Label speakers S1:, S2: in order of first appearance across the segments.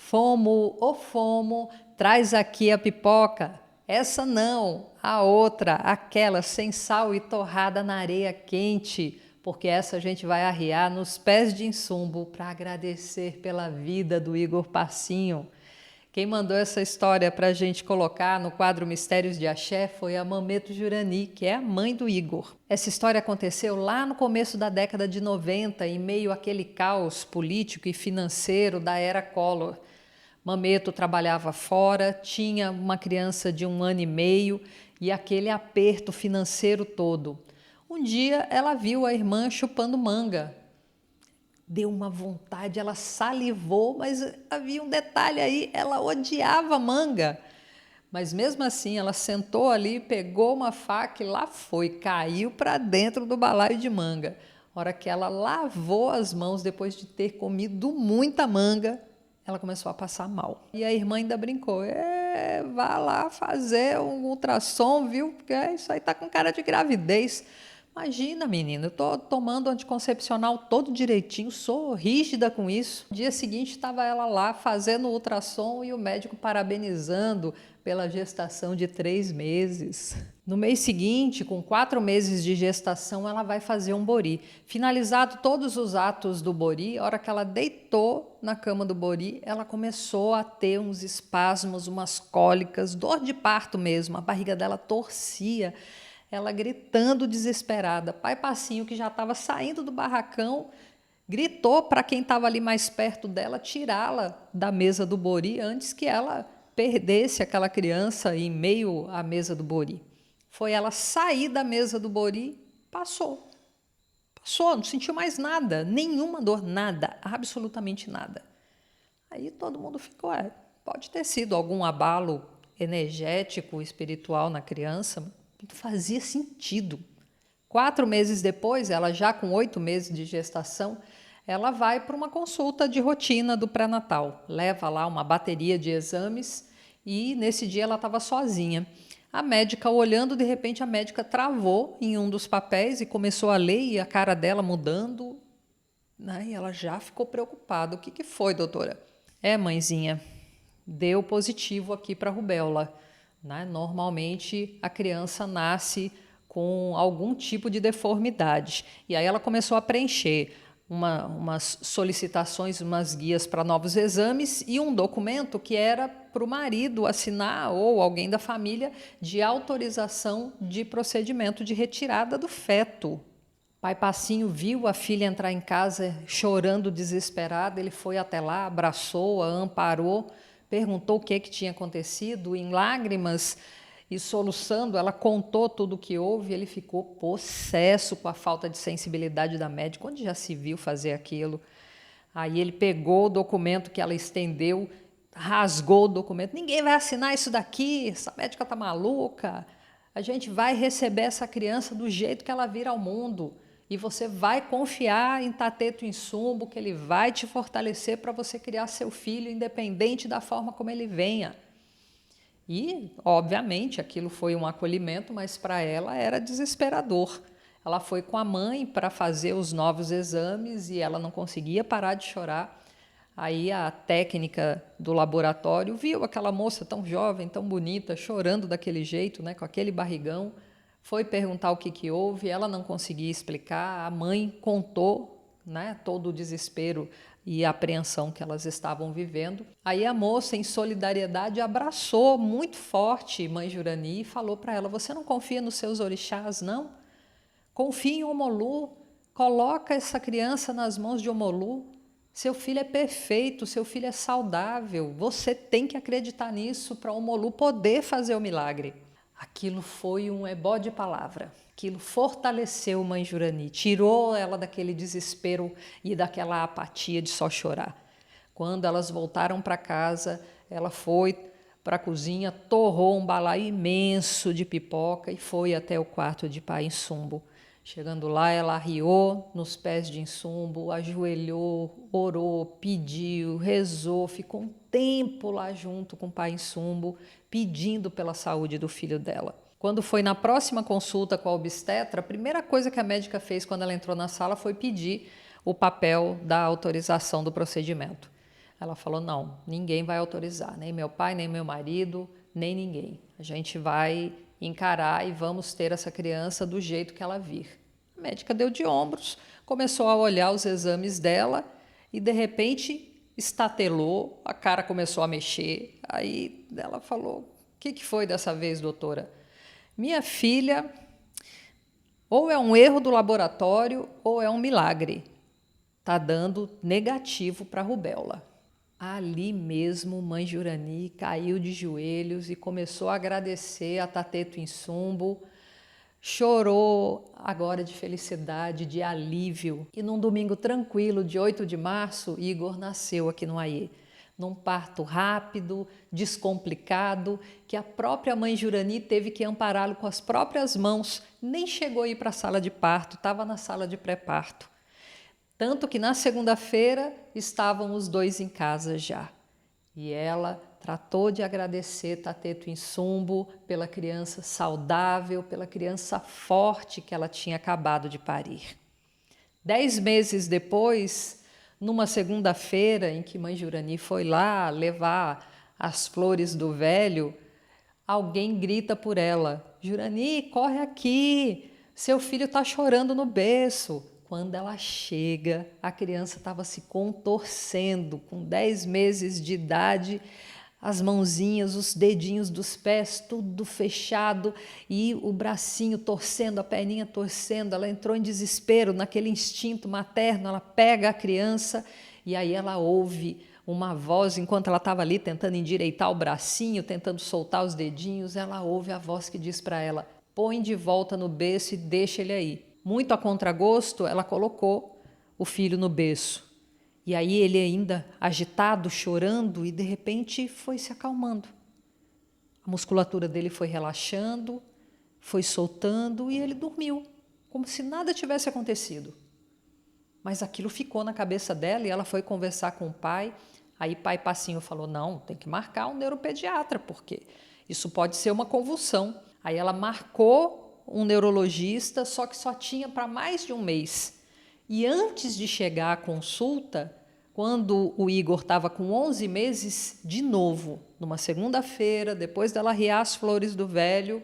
S1: Fomo, traz aqui a pipoca. Essa não, a outra, aquela sem sal e torrada na areia quente, porque essa a gente vai arriar nos pés de Insumbo para agradecer pela vida do Igor Passinho. Quem mandou essa história para a gente colocar no quadro Mistérios de Axé foi a Mameto Jurani, que é a mãe do Igor. Essa história aconteceu lá no começo da década de 90, em meio àquele caos político e financeiro da era Collor. Mameto trabalhava fora, tinha uma criança de 1 ano e meio e aquele aperto financeiro todo. Um dia ela viu a irmã chupando manga. Deu uma vontade, ela salivou, mas havia um detalhe aí, ela odiava manga. Mas mesmo assim, ela sentou ali, pegou uma faca e lá foi, caiu para dentro do balaio de manga. A hora que ela lavou as mãos depois de ter comido muita manga, ela começou a passar mal. E a irmã ainda brincou, vá lá fazer um ultrassom, viu? Porque isso aí tá com cara de gravidez. Imagina, menina, eu tô tomando anticoncepcional todo direitinho, sou rígida com isso. No dia seguinte estava ela lá fazendo o ultrassom e o médico parabenizando pela gestação de 3 meses. No mês seguinte, com 4 meses de gestação, ela vai fazer um bori. Finalizado todos os atos do bori, a hora que ela deitou na cama do bori, ela começou a ter uns espasmos, umas cólicas, dor de parto mesmo, a barriga dela torcia. Ela gritando desesperada. Pai Passinho, que já estava saindo do barracão, gritou para quem estava ali mais perto dela tirá-la da mesa do bori antes que ela perdesse aquela criança em meio à mesa do bori. Foi ela sair da mesa do bori, passou. Passou, não sentiu mais nada, nenhuma dor, nada, absolutamente nada. Aí todo mundo ficou, pode ter sido algum abalo energético, espiritual na criança, não fazia sentido. 4 meses depois, ela já com 8 meses de gestação, ela vai para uma consulta de rotina do pré-natal. Leva lá uma bateria de exames e nesse dia ela estava sozinha. A médica olhando, de repente a médica travou em um dos papéis e começou a ler e a cara dela mudando. E ela já ficou preocupada. O que foi, doutora? Mãezinha, deu positivo aqui para rubéola. Normalmente a criança nasce com algum tipo de deformidade. E aí ela começou a preencher umas solicitações, umas guias para novos exames e um documento que era para o marido assinar ou alguém da família de autorização de procedimento de retirada do feto. Pai Passinho viu a filha entrar em casa chorando desesperada, ele foi até lá, abraçou-a, amparou, perguntou o que tinha acontecido, em lágrimas e soluçando, ela contou tudo o que houve, ele ficou possesso com a falta de sensibilidade da médica, onde já se viu fazer aquilo. Aí ele pegou o documento que ela estendeu, rasgou o documento, ninguém vai assinar isso daqui, essa médica está maluca, a gente vai receber essa criança do jeito que ela vir ao mundo. E você vai confiar em Tateto Insumbo, que ele vai te fortalecer para você criar seu filho, independente da forma como ele venha. E, obviamente, aquilo foi um acolhimento, mas para ela era desesperador. Ela foi com a mãe para fazer os novos exames e ela não conseguia parar de chorar. Aí a técnica do laboratório viu aquela moça tão jovem, tão bonita, chorando daquele jeito, com aquele barrigão. Foi perguntar o que houve, ela não conseguia explicar, a mãe contou, todo o desespero e a apreensão que elas estavam vivendo. Aí a moça, em solidariedade, abraçou muito forte mãe Jurani e falou para ela, você não confia nos seus orixás, não? Confia em Omolu, coloca essa criança nas mãos de Omolu, seu filho é perfeito, seu filho é saudável, você tem que acreditar nisso para Omolu poder fazer o milagre. Aquilo foi um ebó de palavra, aquilo fortaleceu mãe Jurani, tirou ela daquele desespero e daquela apatia de só chorar. Quando elas voltaram para casa, ela foi para a cozinha, torrou um balaio imenso de pipoca e foi até o quarto de pai Insumbo. Chegando lá, ela arriou nos pés de Insumbo, ajoelhou, orou, pediu, rezou, ficou um tempo lá junto com o pai Insumbo, pedindo pela saúde do filho dela. Quando foi na próxima consulta com a obstetra, a primeira coisa que a médica fez quando ela entrou na sala foi pedir o papel da autorização do procedimento. Ela falou, não, ninguém vai autorizar, nem meu pai, nem meu marido, nem ninguém. A gente vai encarar e vamos ter essa criança do jeito que ela vir. A médica deu de ombros, começou a olhar os exames dela e de repente estatelou, a cara começou a mexer. Aí ela falou, o que foi dessa vez, doutora? Minha filha, ou é um erro do laboratório ou é um milagre. Está dando negativo para a rubéola. Ali mesmo, mãe Jurani caiu de joelhos e começou a agradecer a Tateto Insumbo, chorou agora de felicidade, de alívio. E num domingo tranquilo, de 8 de março, Igor nasceu aqui no Aiê. Num parto rápido, descomplicado, que a própria mãe Jurani teve que ampará-lo com as próprias mãos, nem chegou a ir para a sala de parto, estava na sala de pré-parto. Tanto que na segunda-feira estavam os dois em casa já. E ela tratou de agradecer Tateto Insumbo pela criança saudável, pela criança forte que ela tinha acabado de parir. 10 meses depois, numa segunda-feira em que mãe Jurani foi lá levar as flores do velho, alguém grita por ela, Jurani, corre aqui, seu filho está chorando no berço. Quando ela chega, a criança estava se contorcendo, com 10 meses de idade, as mãozinhas, os dedinhos dos pés, tudo fechado e o bracinho torcendo, a perninha torcendo. Ela entrou em desespero, naquele instinto materno, ela pega a criança e aí ela ouve uma voz, enquanto ela estava ali tentando endireitar o bracinho, tentando soltar os dedinhos, ela ouve a voz que diz para ela, põe de volta no berço e deixa ele aí. Muito a contragosto, ela colocou o filho no berço. E aí ele ainda agitado, chorando, e de repente foi se acalmando. A musculatura dele foi relaxando, foi soltando e ele dormiu, como se nada tivesse acontecido. Mas aquilo ficou na cabeça dela e ela foi conversar com o pai. Aí pai Passinho falou, não, tem que marcar um neuropediatra, porque isso pode ser uma convulsão. Aí ela marcou um neurologista, só que só tinha para mais de um mês. E antes de chegar à consulta, quando o Igor estava com 11 meses, de novo, numa segunda-feira, depois dela arriar as flores do velho,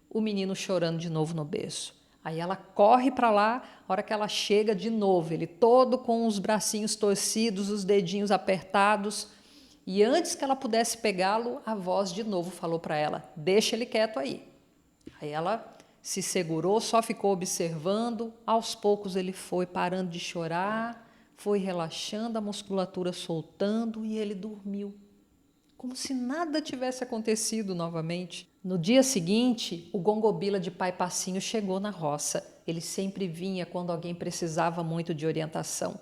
S1: o menino chorando de novo no berço. Aí ela corre para lá, a hora que ela chega de novo, ele todo com os bracinhos torcidos, os dedinhos apertados, e antes que ela pudesse pegá-lo, a voz de novo falou para ela, deixa ele quieto aí. Aí ela se segurou, só ficou observando, aos poucos ele foi parando de chorar, foi relaxando, a musculatura soltando e ele dormiu, como se nada tivesse acontecido novamente. No dia seguinte, o Gongobila de Pai Passinho chegou na roça. Ele sempre vinha quando alguém precisava muito de orientação.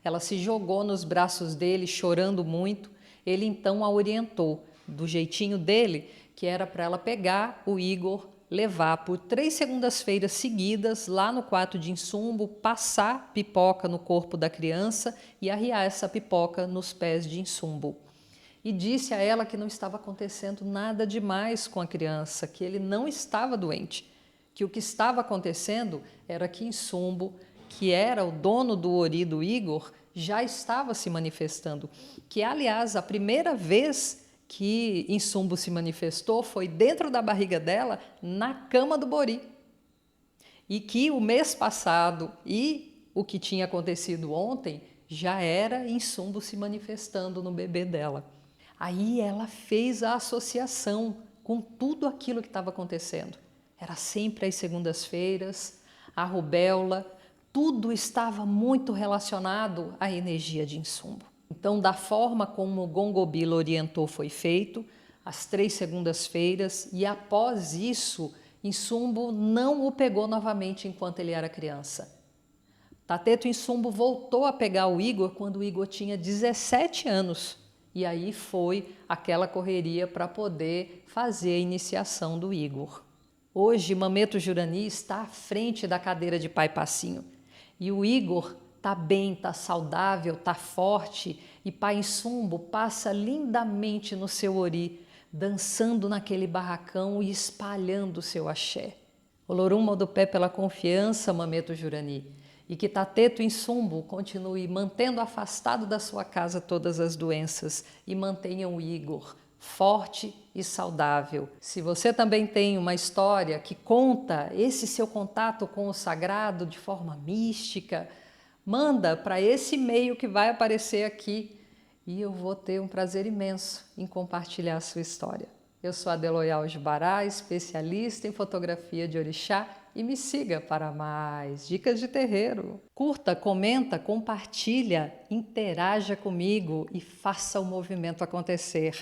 S1: Ela se jogou nos braços dele, chorando muito. Ele então a orientou, do jeitinho dele, que era para ela pegar o Igor, levar por 3 segundas-feiras seguidas lá no quarto de Insumbo, passar pipoca no corpo da criança e arriar essa pipoca nos pés de Insumbo. E disse a ela que não estava acontecendo nada demais com a criança, que ele não estava doente, que o que estava acontecendo era que Insumbo, que era o dono do ori do Igor, já estava se manifestando, que aliás a primeira vez que Insumbo se manifestou foi dentro da barriga dela, na cama do Bori. E que o mês passado e o que tinha acontecido ontem já era Insumbo se manifestando no bebê dela. Aí ela fez a associação com tudo aquilo que estava acontecendo. Era sempre às segundas-feiras, a rubéola, tudo estava muito relacionado à energia de Insumbo. Então, da forma como o Gongobila orientou foi feito, às 3 segundas-feiras, e após isso, Insumbo não o pegou novamente enquanto ele era criança. Tateto Insumbo voltou a pegar o Igor quando o Igor tinha 17 anos. E aí foi aquela correria para poder fazer a iniciação do Igor. Hoje, Mameto Jurani está à frente da cadeira de Pai Passinho. E o Igor está bem, está saudável, está forte, e Pai Insumbo passa lindamente no seu ori, dançando naquele barracão e espalhando o seu axé. Olorum Modupé pela confiança, Mameto Jurani, e que Tateto Insumbo continue mantendo afastado da sua casa todas as doenças e mantenha o Igor forte e saudável. Se você também tem uma história que conta esse seu contato com o sagrado de forma mística, manda para esse e-mail que vai aparecer aqui e eu vou ter um prazer imenso em compartilhar a sua história. Eu sou Adeloyal Jubará, especialista em fotografia de orixá, e me siga para mais dicas de terreiro. Curta, comenta, compartilha, interaja comigo e faça o movimento acontecer.